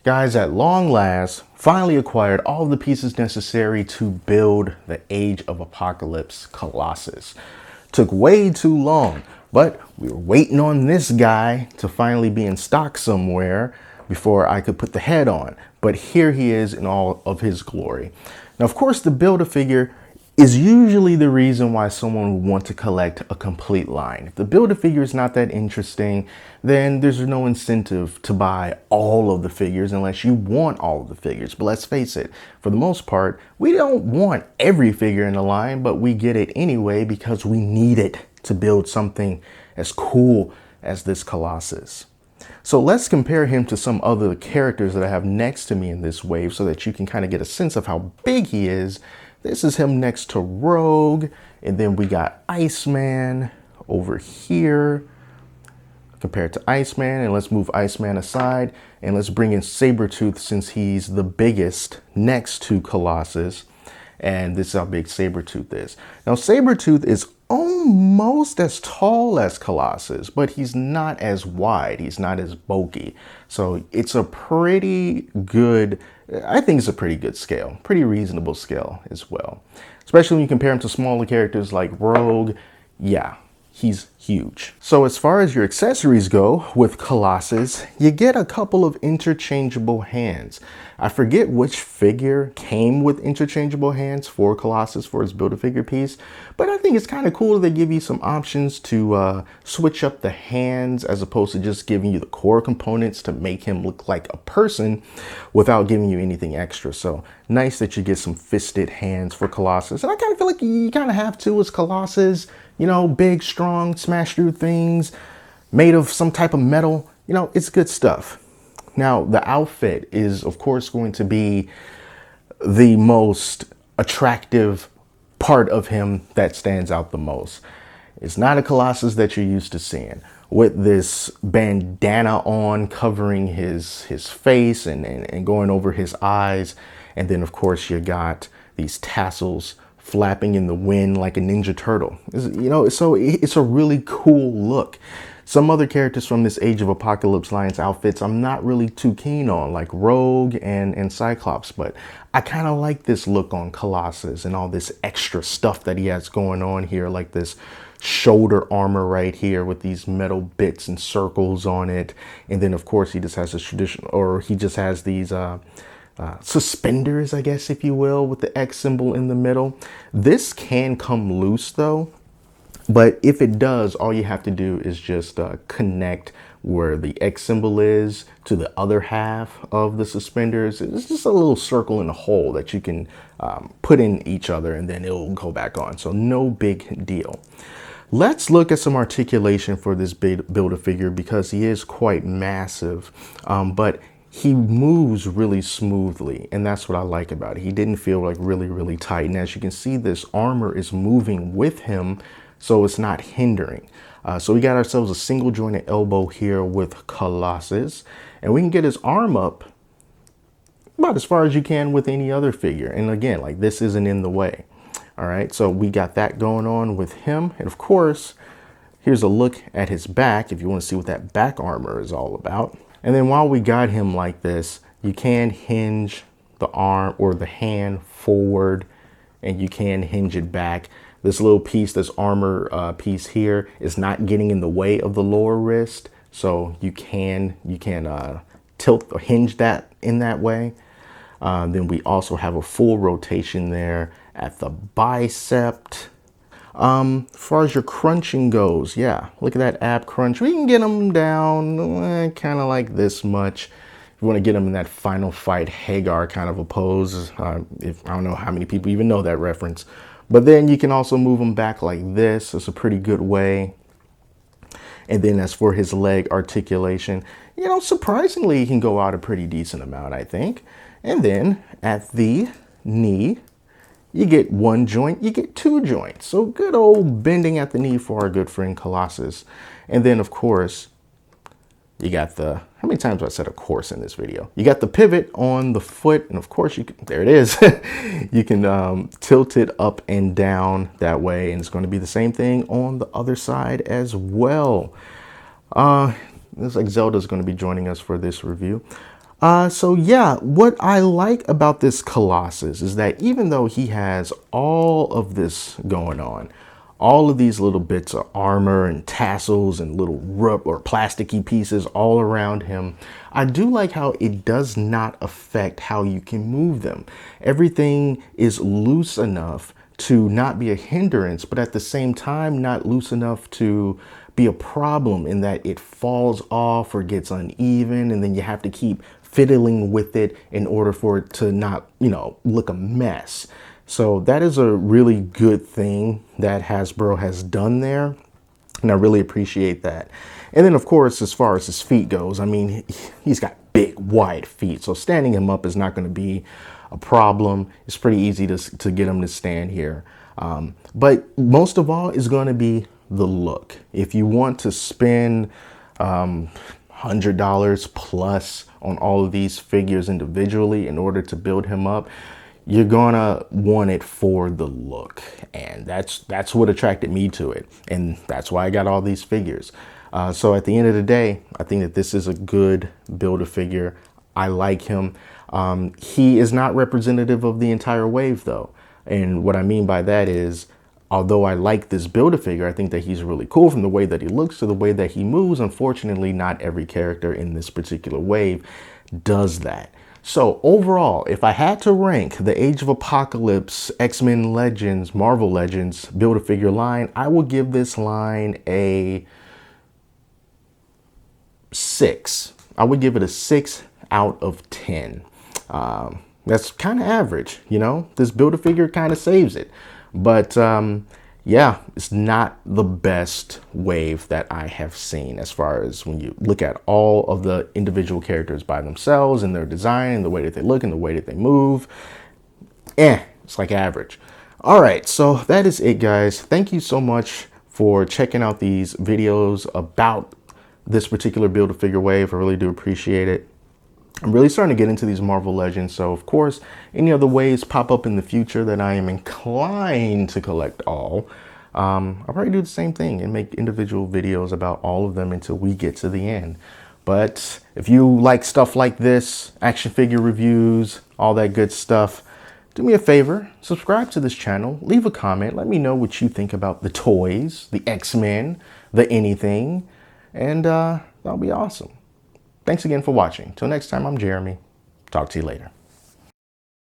Guys, at long last, finally acquired all the pieces necessary to build the Age of Apocalypse Colossus. Took way too long, but we were waiting on this guy to finally be in stock somewhere before I could put the head on. But here he is in all of his glory. Now, of course, the Build-A-Figure is usually the reason why someone would want to collect a complete line. If the Build-A-Figure is not that interesting, then there's no incentive to buy all of the figures unless you want all of the figures. But let's face it, for the most part, we don't want every figure in the line, but we get it anyway because we need it to build something as cool as this Colossus. So let's compare him to some other characters that I have next to me in this wave so that you can kind of get a sense of how big he is. This is him next to Rogue, and then we got Iceman over here compared to Iceman, and let's move Iceman aside, and let's bring in Sabretooth since he's the biggest next to Colossus, and this is how big Sabretooth is. Now, Sabretooth is almost as tall as Colossus, but he's not as wide, he's not as bulky, so it's a pretty good, I think it's a pretty good scale, pretty reasonable scale as well. Especially when you compare him to smaller characters like Rogue. Yeah, he's huge. So as far as your accessories go with Colossus, you get a couple of interchangeable hands. I forget which figure came with interchangeable hands for Colossus for his Build-A-Figure piece, but I think it's kind of cool that they give you some options to switch up the hands as opposed to just giving you the core components to make him look like a person without giving you anything extra. So nice that you get some fisted hands for Colossus. And I kind of feel like you kind of have to as Colossus, you know, big, strong, smash through things, made of some type of metal. You know, it's good stuff. Now, the outfit is, of course, going to be the most attractive part of him that stands out the most. It's not a Colossus that you're used to seeing with this bandana on covering his face and going over his eyes. And then, of course, you got these tassels flapping in the wind like a Ninja Turtle. You know, so it's a really cool look. Some other characters from this Age of Apocalypse line's outfits I'm not really too keen on, like Rogue and Cyclops, but I kind of like this look on Colossus and all this extra stuff that he has going on here, like this shoulder armor right here with these metal bits and circles on it. And then, of course, he just has this traditional, or he just has these suspenders, I guess, if you will, with the X symbol in the middle. This can come loose though. But if it does, all you have to do is just connect where the X symbol is to the other half of the suspenders. It's just a little circle in a hole that you can put in each other and then it'll go back on. So no big deal. Let's look at some articulation for this Build-A-Figure because he is quite massive, but he moves really smoothly, and that's what I like about it. He didn't feel like really tight. And as you can see, this armor is moving with him, so it's not hindering. So we got ourselves a single jointed elbow here with Colossus, and we can get his arm up about as far as you can with any other figure. And again, like, this isn't in the way. All right, so we got that going on with him. And of course, here's a look at his back if you want to see what that back armor is all about. And then while we got him like this, you can hinge the arm or the hand forward, and you can hinge it back. This little piece, this armor piece here, is not getting in the way of the lower wrist, so you can tilt or hinge that in that way. Then we also have a full rotation there at the bicep. As far as your crunching goes, yeah, look at that ab crunch. We can get them down kind of like this much. If you want to get them in that Final Fight Hagar kind of a pose, if I don't know how many people even know that reference. But then you can also move them back like this. It's a pretty good way. And then as for his leg articulation, you know, surprisingly, he can go out a pretty decent amount, I think. And then at the knee, you get one joint, you get two joints. So good old bending at the knee for our good friend Colossus. And then, of course, you got the, how many times have I said of course in this video? You got the pivot on the foot, and of course you can, there it is. You can tilt it up and down that way, and it's going to be the same thing on the other side as well. Looks like Zelda's going to be joining us for this review. So yeah, what I like about this Colossus is that even though he has all of this going on, all of these little bits of armor and tassels and little rub or plasticky pieces all around him, I do like how it does not affect how you can move them. Everything is loose enough to not be a hindrance, but at the same time, not loose enough to be a problem in that it falls off or gets uneven, and then you have to keep fiddling with it in order for it to not, look a mess. So that is a really good thing that Hasbro has done there, and I really appreciate that. And then, of course, as far as his feet goes, I mean, he's got big, wide feet, so standing him up is not going to be a problem. It's pretty easy to get him to stand here. But most of all is going to be the look. If you want to spend $100 plus on all of these figures individually in order to build him up, you're gonna want it for the look, and that's what attracted me to it, and that's why I got all these figures. So at the end of the day, I think that this is a good Build-A-Figure. I like him. He is not representative of the entire wave though, and what I mean by that is, although I like this Build-A-Figure, I think that he's really cool from the way that he looks to the way that he moves. Unfortunately, not every character in this particular wave does that. So overall, if I had to rank the Age of Apocalypse, X-Men Legends, Marvel Legends Build-A-Figure line, I will give this line a 6. I would give it a 6 out of 10. That's kind of average, This Build-A-Figure kind of saves it. But yeah, it's not the best wave that I have seen as far as when you look at all of the individual characters by themselves and their design and the way that they look and the way that they move. It's like average. All right, so that is it, guys. Thank you so much for checking out these videos about this particular Build-A-Figure wave. I really do appreciate it. I'm really starting to get into these Marvel Legends, so of course, any other waves pop up in the future that I am inclined to collect all, I'll probably do the same thing and make individual videos about all of them until we get to the end. But if you like stuff like this, action figure reviews, all that good stuff, do me a favor, subscribe to this channel, leave a comment, let me know what you think about the toys, the X-Men, the anything, and that'll be awesome. Thanks again for watching. Till next time, I'm Jeremy. Talk to you later.